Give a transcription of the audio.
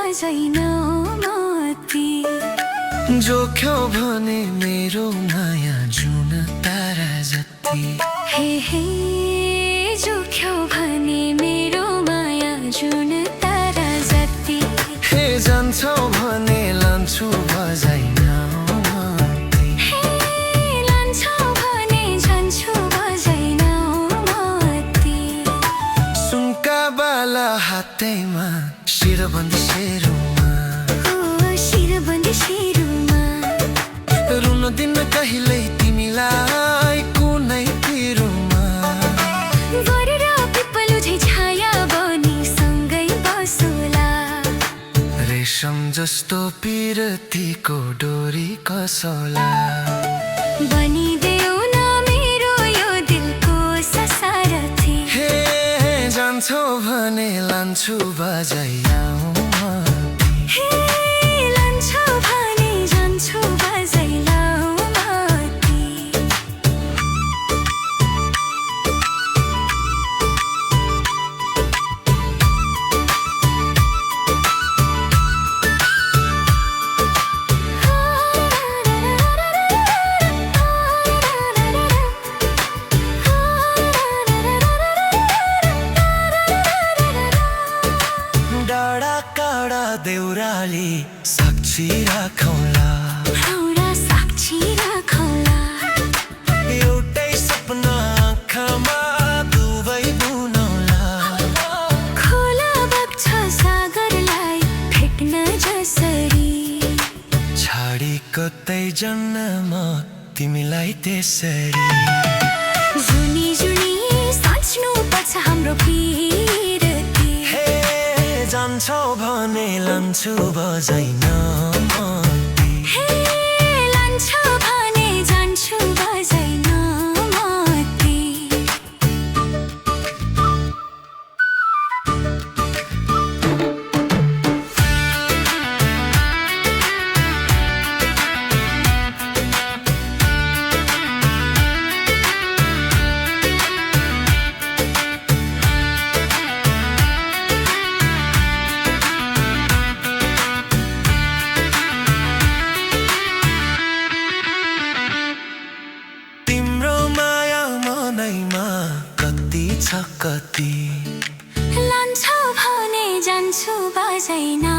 बजाइनौ मती जोख्यौ भने मेरो माया जुन तारा जति हे हे जोख्यौ भने मेरो माया जुन तारा जति हे जान्छौ भने लान्छु बजाइनौ मती हे लान्छौ भने जान्छु बजाइनौ मती सुनका बाला हातैमा शिरबन्दी सेरुमा शिरबन्दी सेरुमा रुन दिन कहिल्यै तिमीलाई कुनै पिरुमा गरेर पिपलु झै छाया बनी सँगै बसोला रेशम जस्तो पिरतीको डोरी कसौला बनिदेऊ न मेरो यो दिलको ससारथी हे जान्छौ भने लान्छु बजाइनौ हे लान्छौ भने जान्छु बजाइनौ मती डाँडा काँडा देउराली साक्षी राखौला हाउडा साक्षी राखौला एउटै सपना आँखामा दुवै बुनौला खोला बग्छ सागरलाई भेट्न जसरी छाडी कतै जन्न म तिमीलाई त्यसरी जुनी जुनी साँच्नु पर्छ हाम्रो पिरती हे जान्छौ भने लान्छु बजाइनौ मती हे लान्छौ भने जान्छु बजाइनौ मती कति छ कति लान्छौ भने जान्छु बजाइनौ